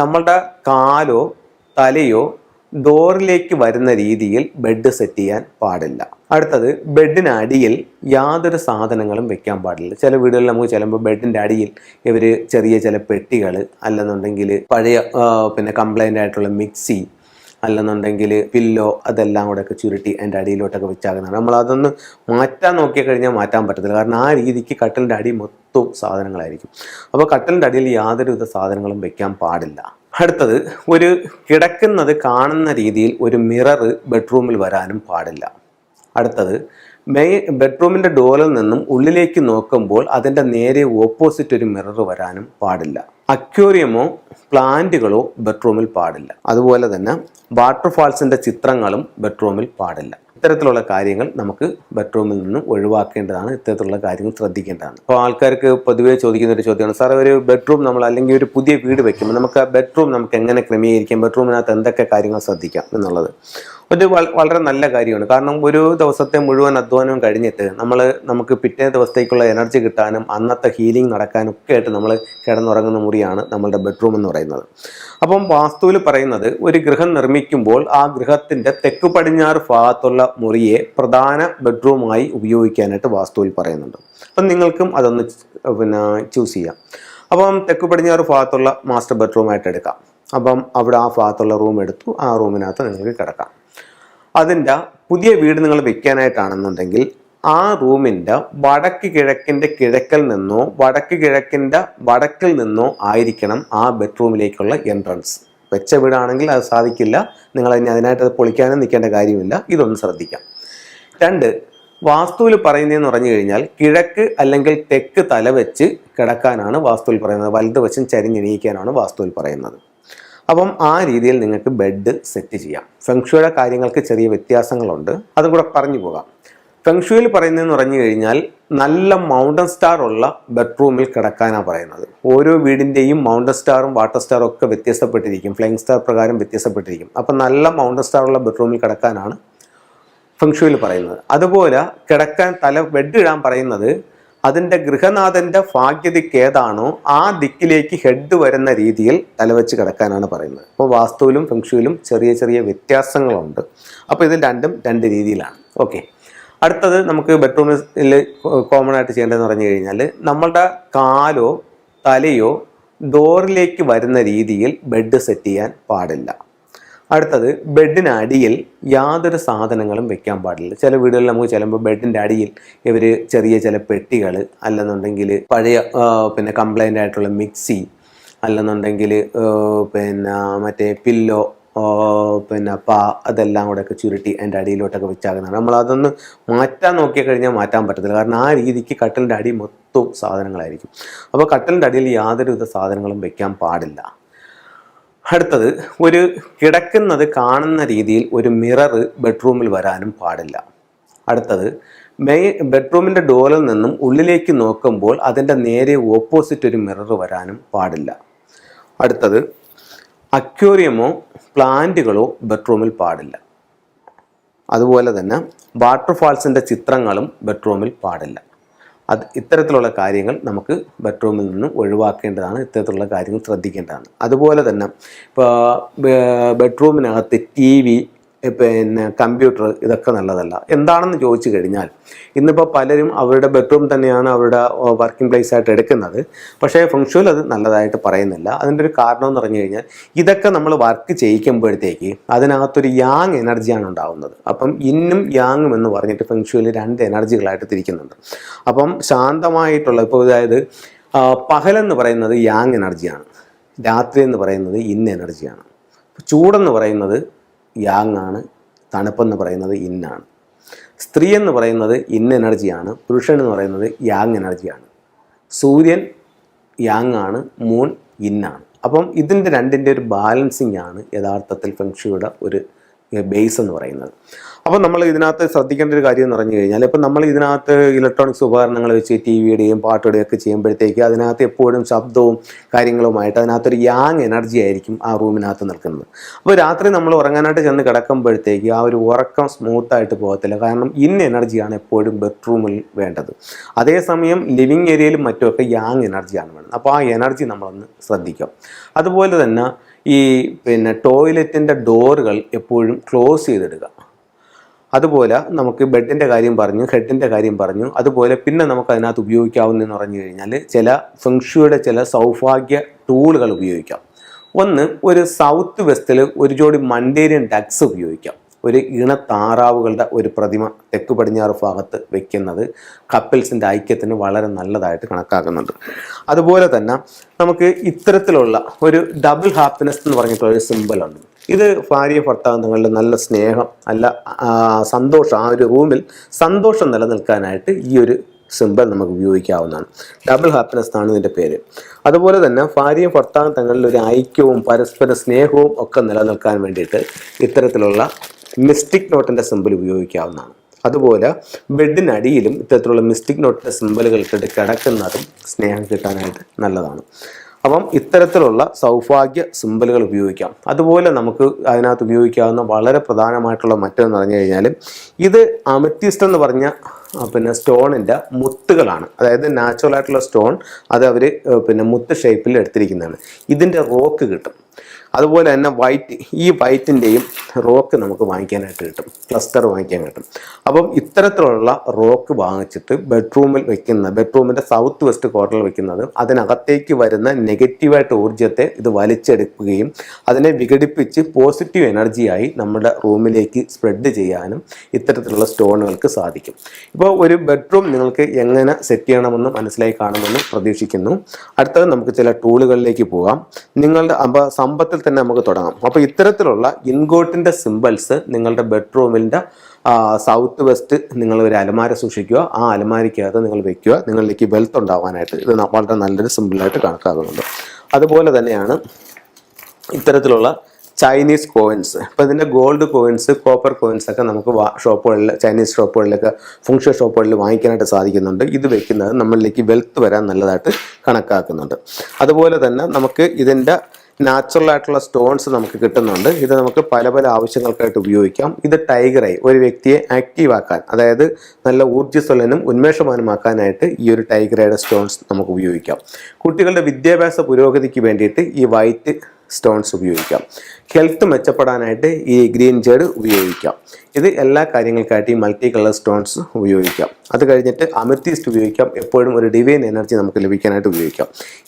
നമ്മളുടെ കാലോ തലയോ ഡോറിലേക്ക് വരുന്ന രീതിയിൽ ബെഡ് സെറ്റ് ചെയ്യാൻ പാടില്ല. അടുത്തത്, ബെഡിനടിയിൽ യാതൊരു സാധനങ്ങളും വെക്കാൻ പാടില്ല. ചില വീടുകളിൽ നമുക്ക് ചെല്ലുമ്പോൾ ബെഡിൻ്റെ അടിയിൽ ഇവർ ചെറിയ ചില പെട്ടികൾ, അല്ലെന്നുണ്ടെങ്കിൽ പഴയ കംപ്ലൈൻ്റ് ആയിട്ടുള്ള മിക്സി, അല്ലെന്നുണ്ടെങ്കിൽ പില്ലോ, അതെല്ലാം കൂടെയൊക്കെ ചുരുട്ടി അതിൻ്റെ അടിയിലോട്ടൊക്കെ വെച്ചാകുന്നതാണ്. നമ്മളതൊന്ന് മാറ്റാൻ നോക്കിക്കഴിഞ്ഞാൽ മാറ്റാൻ പറ്റത്തില്ല. കാരണം ആ രീതിക്ക് കട്ടിലിൻ്റെ അടി മൊത്തവും സാധനങ്ങളായിരിക്കും. അപ്പോൾ കട്ടിലിൻ്റെ അടിയിൽ യാതൊരുവിധ സാധനങ്ങളും വെക്കാൻ പാടില്ല. അടുത്തത്, ഒരു കിടക്കുന്നത് കാണുന്ന രീതിയിൽ ഒരു മിറർ ബെഡ്റൂമിൽ വരാനും പാടില്ല. അടുത്തത്, ബെഡ്റൂമിൻ്റെ ഡോറിൽ നിന്നും ഉള്ളിലേക്ക് നോക്കുമ്പോൾ അതിൻ്റെ നേരെ ഓപ്പോസിറ്റ് ഒരു മിറർ വരാനും പാടില്ല. അക്വേറിയമോ പ്ലാന്റുകളോ ബെഡ്റൂമിൽ പാടില്ല. അതുപോലെ തന്നെ വാട്ടർഫാൾസിൻ്റെ ചിത്രങ്ങളും ബെഡ്റൂമിൽ പാടില്ല. ഇത്തരത്തിലുള്ള കാര്യങ്ങൾ നമുക്ക് ബെഡ്റൂമിൽ നിന്ന് ഒഴിവാക്കേണ്ടതാണ്. ഇത്തരത്തിലുള്ള കാര്യങ്ങൾ ശ്രദ്ധിക്കേണ്ടതാണ്. അപ്പോൾ ആൾക്കാർക്ക് പൊതുവേ ചോദിക്കുന്ന ഒരു ചോദ്യമാണ്, സാർ ഒരു ബെഡ്റൂം നമ്മൾ അല്ലെങ്കിൽ ഒരു പുതിയ വീട് വെക്കുമ്പോൾ നമുക്ക് ആ ബെഡ്റൂം നമുക്ക് എങ്ങനെ ക്രമീകരിക്കാം, ബെഡ്റൂമിനകത്ത് എന്തൊക്കെ കാര്യങ്ങൾ ശ്രദ്ധിക്കാം എന്നുള്ളത്. വളരെ നല്ല കാര്യമാണ്. കാരണം ഒരു ദിവസത്തെ മുഴുവൻ അധ്വാനവും കഴിഞ്ഞിട്ട് നമുക്ക് പിറ്റേ ദിവസത്തേക്കുള്ള എനർജി കിട്ടാനും അന്നത്തെ ഹീലിംഗ് നടക്കാനും ഒക്കെ ആയിട്ട് നമ്മൾ കിടന്നുറങ്ങുന്ന മുറിയാണ് നമ്മളുടെ ബെഡ്റൂം എന്ന് പറയുന്നത്. അപ്പം വാസ്തുവിൽ പറയുന്നത്, ഒരു ഗൃഹം നിർമ്മിക്കുമ്പോൾ ആ ഗൃഹത്തിൻ്റെ തെക്ക് പടിഞ്ഞാറ് ഭാഗത്തുള്ള മുറിയെ പ്രധാന ബെഡ്റൂമായി ഉപയോഗിക്കാനായിട്ട് വാസ്തുവിൽ പറയുന്നുണ്ട്. അപ്പം നിങ്ങൾക്കും അതൊന്ന് ചൂസ് ചെയ്യാം. അപ്പം തെക്ക് പടിഞ്ഞാറ് ഭാഗത്തുള്ള മാസ്റ്റർ ബെഡ്റൂമായിട്ട് എടുക്കാം. അപ്പം അവിടെ ആ ഭാഗത്തുള്ള റൂം എടുത്തു, ആ റൂമിനകത്ത് നിങ്ങൾക്ക് കിടക്കാം. അതിൻ്റെ പുതിയ വീട് നിങ്ങൾ വെക്കാനായിട്ടാണെന്നുണ്ടെങ്കിൽ ആ റൂമിൻ്റെ വടക്ക് കിഴക്കിൻ്റെ കിഴക്കിൽ നിന്നോ വടക്ക് കിഴക്കിൻ്റെ വടക്കിൽ നിന്നോ ആയിരിക്കണം ആ ബെഡ്റൂമിലേക്കുള്ള എൻട്രൻസ്. വെച്ച വീടാണെങ്കിൽ അത് സാധിക്കില്ല. നിങ്ങൾ അതിനായിട്ട് അത് പൊളിക്കാനും നിൽക്കേണ്ട കാര്യമില്ല. ഇതൊന്ന് ശ്രദ്ധിക്കാം. 2, വാസ്തുവിൽ പറയുന്നതെന്ന് പറഞ്ഞു കഴിഞ്ഞാൽ കിഴക്ക് അല്ലെങ്കിൽ തെക്ക് തലവെച്ച് കിടക്കാനാണ് വാസ്തുവിൽ പറയുന്നത്. വലത് വശം ചരിഞ്ഞെണീക്കാനാണ് വാസ്തുവിൽ പറയുന്നത്. അപ്പം ആ രീതിയിൽ നിങ്ങൾക്ക് ബെഡ് സെറ്റ് ചെയ്യാം. ഫെങ്ഷുയുടെ കാര്യങ്ങൾക്ക് ചെറിയ വ്യത്യാസങ്ങളുണ്ട്, അതും കൂടെ പറഞ്ഞു പോകാം. ഫെങ്ഷുയിൽ പറയുന്നതെന്ന് പറഞ്ഞു കഴിഞ്ഞാൽ നല്ല മൗണ്ടൻ സ്റ്റാർ ഉള്ള ബെഡ്റൂമിൽ കിടക്കാനാണ് പറയുന്നത്. ഓരോ വീടിൻ്റെയും മൗണ്ടൻ സ്റ്റാറും വാട്ടർ സ്റ്റാറും ഒക്കെ വ്യത്യസ്തപ്പെട്ടിരിക്കും, ഫ്ലൈയിങ് സ്റ്റാർ പ്രകാരം വ്യത്യസ്തപ്പെട്ടിരിക്കും. അപ്പം നല്ല മൗണ്ടൻ സ്റ്റാർ ഉള്ള ബെഡ്റൂമിൽ കിടക്കാനാണ് ഫെങ്ഷുയിൽ പറയുന്നത്. അതുപോലെ കിടക്കാൻ ബെഡ് ഇടാൻ പറയുന്നത് അതിൻ്റെ ഗൃഹനാഥൻ്റെ ഭാഗ്യദിക്ക് ഏതാണോ ആ ദിക്കിലേക്ക് ഹെഡ് വരുന്ന രീതിയിൽ തലവെച്ച് കിടക്കാനാണ് പറയുന്നത്. അപ്പോൾ വാസ്തുവിലും ഫെങ്ഷുയിലും ചെറിയ ചെറിയ വ്യത്യാസങ്ങളുണ്ട്. അപ്പോൾ ഇത് രണ്ടും രണ്ട് രീതിയിലാണ്. ഓക്കെ, അടുത്തത് നമുക്ക് ബെഡ്റൂമിൽ കോമൺ ആയിട്ട് ചെയ്യേണ്ടതെന്ന് പറഞ്ഞു കഴിഞ്ഞാൽ നമ്മളുടെ കാലോ തലയോ ഡോറിലേക്ക് വരുന്ന രീതിയിൽ ബെഡ് സെറ്റ് ചെയ്യാൻ പാടില്ല. അടുത്തത്, ബെഡിനടിയിൽ യാതൊരു സാധനങ്ങളും വെക്കാൻ പാടില്ല. ചില വീടുകളിൽ നമുക്ക് ചെല്ലുമ്പോൾ ബെഡിൻ്റെ അടിയിൽ ഇവർ ചെറിയ ചില പെട്ടികൾ, അല്ലെന്നുണ്ടെങ്കിൽ പഴയ കംപ്ലൈൻ്റ് ആയിട്ടുള്ള മിക്സി, അല്ലെന്നുണ്ടെങ്കിൽ മറ്റേ പില്ലോ, അതെല്ലാം കൂടെയൊക്കെ ചുരുട്ടി അതിൻ്റെ അടിയിലോട്ടൊക്കെ വെച്ചാകുന്നതാണ്. നമ്മളതൊന്ന് മാറ്റാൻ നോക്കിക്കഴിഞ്ഞാൽ മാറ്റാൻ പറ്റത്തില്ല. കാരണം ആ രീതിക്ക് കട്ടിലിൻ്റെ അടി മൊത്തവും സാധനങ്ങളായിരിക്കും. അപ്പോൾ കട്ടിലിൻ്റെ അടിയിൽ യാതൊരുവിധ സാധനങ്ങളും വെക്കാൻ പാടില്ല. അടുത്തത്, ഒരു കിടക്കുന്നത് കാണുന്ന രീതിയിൽ ഒരു മിറർ ബെഡ്റൂമിൽ വരാനും പാടില്ല. അടുത്തത്, ബെഡ്റൂമിൻ്റെ ഡോറിൽ നിന്നും ഉള്ളിലേക്ക് നോക്കുമ്പോൾ അതിൻ്റെ നേരെ ഓപ്പോസിറ്റ് ഒരു മിറർ വരാനും പാടില്ല. അടുത്തത്, അക്വേറിയമോ പ്ലാന്റുകളോ ബെഡ്റൂമിൽ പാടില്ല. അതുപോലെ തന്നെ വാട്ടർഫാൾസിൻ്റെ ചിത്രങ്ങളും ബെഡ്റൂമിൽ പാടില്ല. ഇത്തരത്തിലുള്ള കാര്യങ്ങൾ നമുക്ക് ബെഡ്റൂമിൽ നിന്ന് ഒഴിവാക്കേണ്ടതാണ്. ഇത്തരത്തിലുള്ള കാര്യങ്ങൾ ശ്രദ്ധിക്കേണ്ടതാണ്. അതുപോലെ തന്നെ ഇപ്പോൾ ബെഡ്റൂമിനകത്ത് TV, കമ്പ്യൂട്ടർ, ഇതൊക്കെ നല്ലതല്ല. എന്താണെന്ന് ചോദിച്ചു കഴിഞ്ഞാൽ ഇന്നിപ്പോൾ പലരും അവരുടെ ബെഡ്റൂം തന്നെയാണ് അവരുടെ വർക്കിംഗ് പ്ലേസ് ആയിട്ട് എടുക്കുന്നത്. പക്ഷേ ഫെങ്ഷുയിൽ അത് നല്ലതായിട്ട് പറയുന്നില്ല. അതിൻ്റെ ഒരു കാരണം എന്ന് പറഞ്ഞു കഴിഞ്ഞാൽ ഇതൊക്കെ നമ്മൾ വർക്ക് ചെയ്യിക്കുമ്പോഴത്തേക്ക് അതിനകത്തൊരു യാങ് എനർജിയാണ് ഉണ്ടാകുന്നത്. അപ്പം ഇന്നും യാങ്ങും എന്ന് പറഞ്ഞിട്ട് ഫെങ്ഷുയിൽ 2 എനർജികളായിട്ട് തിരിക്കുന്നുണ്ട്. അപ്പം ശാന്തമായിട്ടുള്ള, ഇപ്പോൾ അതായത് പകലെന്ന് പറയുന്നത് യാങ് എനർജിയാണ്, രാത്രി എന്ന് പറയുന്നത് ഇൻ എനർജിയാണ്. ചൂടെന്ന് പറയുന്നത് യാങ് ആണ്, തണുപ്പെന്ന് പറയുന്നത് ഇന്നാണ്. സ്ത്രീ എന്ന് പറയുന്നത് ഇൻ എനർജിയാണ്, പുരുഷൻ എന്ന് പറയുന്നത് യാങ് എനർജിയാണ്. സൂര്യൻ യാങ് ആണ്, മൂൺ ഇന്നാണ്. അപ്പം ഇതിൻ്റെ രണ്ടിൻ്റെ ഒരു ബാലൻസിങ് ആണ് യഥാർത്ഥത്തിൽ ഫെങ്ഷുയുടെ ഒരു ബേസ് എന്ന് പറയുന്നത്. അപ്പോൾ നമ്മൾ ഇതിനകത്ത് ശ്രദ്ധിക്കേണ്ട ഒരു കാര്യം എന്ന് പറഞ്ഞു കഴിഞ്ഞാൽ, ഇപ്പം നമ്മൾ ഇതിനകത്ത് ഇലക്ട്രോണിക്സ് ഉപകരണങ്ങൾ വെച്ച് TVയുടെയും പാട്ടുടെയും ഒക്കെ ചെയ്യുമ്പോഴത്തേക്ക് അതിനകത്ത് എപ്പോഴും ശബ്ദവും കാര്യങ്ങളുമായിട്ട് അതിനകത്തൊരു യാങ് എനർജി ആയിരിക്കും ആ റൂമിനകത്ത് നിൽക്കുന്നത്. അപ്പോൾ രാത്രി നമ്മൾ ഉറങ്ങാനായിട്ട് ചെന്ന് കിടക്കുമ്പോഴത്തേക്ക് ആ ഒരു ഉറക്കം സ്മൂത്തായിട്ട് പോകത്തില്ല. കാരണം ഇൻ എനർജിയാണ് എപ്പോഴും ബെഡ്റൂമിൽ വേണ്ടത്. അതേസമയം ലിവിങ് ഏരിയയിലും മറ്റുമൊക്കെ യാങ് എനർജിയാണ് വേണ്ടത്. അപ്പോൾ ആ എനർജി നമ്മളൊന്ന് ശ്രദ്ധിക്കാം. അതുപോലെ തന്നെ ഈ ടോയ്ലറ്റിൻ്റെ ഡോറുകൾ എപ്പോഴും ക്ലോസ് ചെയ്തിടുക. അതുപോലെ നമുക്ക് ബെഡിൻ്റെ കാര്യം പറഞ്ഞു, ഹെഡിൻ്റെ കാര്യം പറഞ്ഞു. അതുപോലെ പിന്നെ നമുക്ക് അതിനകത്ത് ഉപയോഗിക്കാവുന്നതെന്ന് പറഞ്ഞു കഴിഞ്ഞാൽ ചില ഫെങ്ഷുയുടെ ചില സൗഭാഗ്യ ടൂളുകൾ ഉപയോഗിക്കാം. ഒന്ന്, ഒരു സൗത്ത് വെസ്റ്റിൽ ഒരു ജോഡി മണ്ടേരിയൻ ഡക്സ് ഉപയോഗിക്കാം. ഒരു താറാവുകളുടെ ഒരു പ്രതിമ തെക്ക് പടിഞ്ഞാറ് ഭാഗത്ത് വെക്കുന്നത് കപ്പിൾസിൻ്റെ ഐക്യത്തിന് വളരെ നല്ലതായിട്ട് കണക്കാക്കുന്നുണ്ട്. അതുപോലെ തന്നെ നമുക്ക് ഇത്തരത്തിലുള്ള ഒരു ഡബിൾ ഹാപ്പിനെസ് എന്ന് പറഞ്ഞിട്ടുള്ള ഒരു സിമ്പലുണ്ട്. ഇത് ഭാര്യ ഭർത്താവ് തങ്ങളുടെ നല്ല സ്നേഹം, നല്ല സന്തോഷം, ആ ഒരു റൂമിൽ സന്തോഷം നിലനിൽക്കാനായിട്ട് ഈ ഒരു സിമ്പിൾ നമുക്ക് ഉപയോഗിക്കാവുന്നതാണ്. ഡബിൾ ഹാപ്പിനെസ് ആണ് ഇതിൻ്റെ പേര്. അതുപോലെ തന്നെ ഭാര്യയും ഭർത്താവും തങ്ങളിൽ ഒരു ഐക്യവും പരസ്പര സ്നേഹവും ഒക്കെ നിലനിൽക്കാൻ വേണ്ടിയിട്ട് ഇത്തരത്തിലുള്ള മിസ്റ്റിക് നോട്ടിൻ്റെ സിമ്പിൾ ഉപയോഗിക്കാവുന്നതാണ്. അതുപോലെ ബെഡിനടിയിലും ഇത്തരത്തിലുള്ള മിസ്റ്റിക് നോട്ടിൻ്റെ സിമ്പിളുകൾ ഇട്ടിട്ട് കിടക്കുന്നതും സ്നേഹം കിട്ടാനായിട്ട് നല്ലതാണ്. അപ്പം ഇത്തരത്തിലുള്ള സൗഭാഗ്യ സിമ്പലുകൾ ഉപയോഗിക്കാം. അതുപോലെ നമുക്ക് അതിനകത്ത് ഉപയോഗിക്കാവുന്ന വളരെ പ്രധാനമായിട്ടുള്ള മറ്റൊന്ന് പറഞ്ഞു കഴിഞ്ഞാൽ ഇത് അമത്തിസ്റ്റ് എന്ന് പറഞ്ഞ സ്റ്റോണിൻ്റെ മുത്തുകളാണ്. അതായത് നാച്ചുറൽ ആയിട്ടുള്ള സ്റ്റോൺ അത് അവർ മുത്ത് ഷേപ്പിൽ എടുത്തിരിക്കുന്നതാണ്. ഇതിൻ്റെ റോക്ക് കിട്ടും. അതുപോലെ തന്നെ ഈ വൈറ്റിൻ്റെയും റോക്ക് നമുക്ക് വാങ്ങിക്കാനായിട്ട് കിട്ടും, ക്ലസ്റ്റർ വാങ്ങിക്കാൻ കിട്ടും. അപ്പം ഇത്തരത്തിലുള്ള റോക്ക് വാങ്ങിച്ചിട്ട് ബെഡ്റൂമിൻ്റെ സൗത്ത് വെസ്റ്റ് കോർണറിൽ വെക്കുന്നത് അതിനകത്തേക്ക് വരുന്ന നെഗറ്റീവായിട്ട് ഊർജ്ജത്തെ ഇത് വലിച്ചെടുക്കുകയും അതിനെ വിഘടിപ്പിച്ച് പോസിറ്റീവ് എനർജിയായി നമ്മുടെ റൂമിലേക്ക് സ്പ്രെഡ് ചെയ്യാനും ഇത്തരത്തിലുള്ള സ്റ്റോണുകൾക്ക് സാധിക്കും. ഇപ്പോൾ ഒരു ബെഡ്റൂം നിങ്ങൾക്ക് എങ്ങനെ സെറ്റ് ചെയ്യണമെന്ന് മനസ്സിലായി കാണുമെന്ന് പ്രതീക്ഷിക്കുന്നു. അടുത്തത് നമുക്ക് ചില ടൂളുകളിലേക്ക് പോകാം. നിങ്ങളുടെ സമ്പത്തിൽ തന്നെ നമുക്ക് തുടങ്ങാം. അപ്പോൾ ഇത്തരത്തിലുള്ള ഇൻഗോട്ടിൻ്റെ സിമ്പിൾസ് നിങ്ങളുടെ ബെഡ്റൂമിൻ്റെ സൗത്ത് വെസ്റ്റ് നിങ്ങൾ ഒരു അലമാര സൂക്ഷിക്കുക. ആ അലമാരയ്ക്കകത്ത് നിങ്ങൾ വെക്കുക. നിങ്ങളിലേക്ക് വെൽത്ത് ഉണ്ടാവാനായിട്ട് ഇത് വളരെ നല്ലൊരു സിമ്പിളായിട്ട് കണക്കാക്കുന്നുണ്ട്. അതുപോലെ തന്നെയാണ് ഇത്തരത്തിലുള്ള ചൈനീസ് കോയിൻസ്. ഇപ്പോൾ ഇതിൻ്റെ ഗോൾഡ് കോയിൻസ്, കോപ്പർ കോയിൻസ് ഒക്കെ നമുക്ക് ഷോപ്പുകളിൽ, ചൈനീസ് ഷോപ്പുകളിലൊക്കെ, ഫംഗ്ഷൻ ഷോപ്പുകളിൽ വാങ്ങിക്കാനായിട്ട് സാധിക്കുന്നുണ്ട്. ഇത് വെക്കുന്നത് നമ്മളിലേക്ക് വെൽത്ത് വരാൻ നല്ലതായിട്ട് കണക്കാക്കുന്നുണ്ട്. അതുപോലെ തന്നെ നമുക്ക് ഇതിൻ്റെ നാച്ചുറൽ ആയിട്ടുള്ള സ്റ്റോൺസ് നമുക്ക് കിട്ടുന്നുണ്ട്. ഇത് നമുക്ക് പല പല ആവശ്യങ്ങൾക്കായിട്ട് ഉപയോഗിക്കാം. ഇത് ടൈഗറായി ഒരു വ്യക്തിയെ ആക്റ്റീവ് ആക്കാൻ, അതായത് നല്ല ഊർജ്ജസ്വലനും ഉന്മേഷവാനുമാക്കാനായിട്ട് ഈ ഒരു ടൈഗറയുടെ സ്റ്റോൺസ് നമുക്ക് ഉപയോഗിക്കാം. കുട്ടികളുടെ വിദ്യാഭ്യാസ പുരോഗതിക്ക് വേണ്ടിയിട്ട് ഈ വൈറ്റ് സ്റ്റോൺസ് ഉപയോഗിക്കാം. ഹെൽത്ത് മെച്ചപ്പെടാനായിട്ട് ഈ ഗ്രീൻ ജേഡ് ഉപയോഗിക്കാം. ഇത് എല്ലാ കാര്യങ്ങൾക്കായിട്ട് ഈ മൾട്ടി കളർ സ്റ്റോൺസ് ഉപയോഗിക്കാം. അത് കഴിഞ്ഞിട്ട് അമത്തിസ്റ്റ് ഉപയോഗിക്കാം. എപ്പോഴും ഒരു ഡിവൈൻ എനർജി നമുക്ക് ലഭിക്കാനായിട്ട് ഉപയോഗിക്കാം.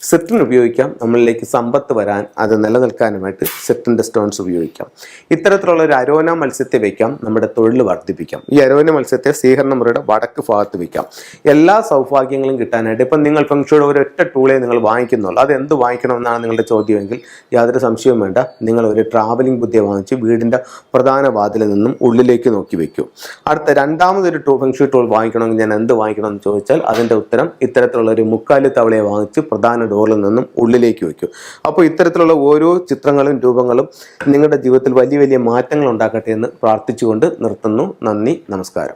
സിട്രിൻ ഉപയോഗിക്കാം. നമ്മളിലേക്ക് സമ്പത്ത് വരാൻ, അത് നിലനിൽക്കാനുമായിട്ട് സിട്രിൻ്റെ സ്റ്റോൺസ് ഉപയോഗിക്കാം. ഇത്തരത്തിലുള്ള ഒരു അരോന മത്സ്യത്തെ വയ്ക്കാം. നമ്മുടെ തൊഴിൽ വർദ്ധിപ്പിക്കാം. ഈ അരോന മത്സ്യത്തെ സ്വീകരണമുറിയുടെ വടക്ക് ഭാഗത്ത് വയ്ക്കാം. എല്ലാ സൗഭാഗ്യങ്ങളും കിട്ടാനായിട്ട് ഇപ്പം നിങ്ങൾ ഫംഗ്ഷയുടെ ഒരൊറ്റ ടൂളെ നിങ്ങൾ വാങ്ങിക്കുന്നുള്ളൂ. അത് എന്ത് വാങ്ങിക്കണമെന്നാണ് നിങ്ങളുടെ ചോദ്യമെങ്കിൽ യാതൊരു സംശയവും വേണ്ട. നിങ്ങൾ ഒരു ട്രാവലിംഗ് ബുദ്ധിയെ വാങ്ങിച്ച് വീടിൻ്റെ പ്രധാന വാതിലിൽ നിന്നും ഉള്ളിലേക്ക് നോക്കി വെക്കൂ. അടുത്ത രണ്ടാമതൊരു ഫെങ്ഷു ടൂൾ വാങ്ങിക്കണമെങ്കിൽ ഞാൻ എന്ത് വാങ്ങിക്കണമെന്ന് ചോദിച്ചാൽ അതിൻ്റെ ഉത്തരം ഇത്തരത്തിലുള്ള ഒരു മുക്കാലി തവളയെ വാങ്ങിച്ച് പ്രധാന ഡോറിൽ നിന്നും ഉള്ളിലേക്ക് വയ്ക്കൂ. അപ്പോൾ ഇത്തരത്തിലുള്ള ഓരോ ചിത്രങ്ങളും രൂപങ്ങളും നിങ്ങളുടെ ജീവിതത്തിൽ വലിയ വലിയ മാറ്റങ്ങൾ ഉണ്ടാക്കട്ടെ എന്ന് പ്രാർത്ഥിച്ചുകൊണ്ട് നിർത്തുന്നു. നന്ദി, നമസ്കാരം.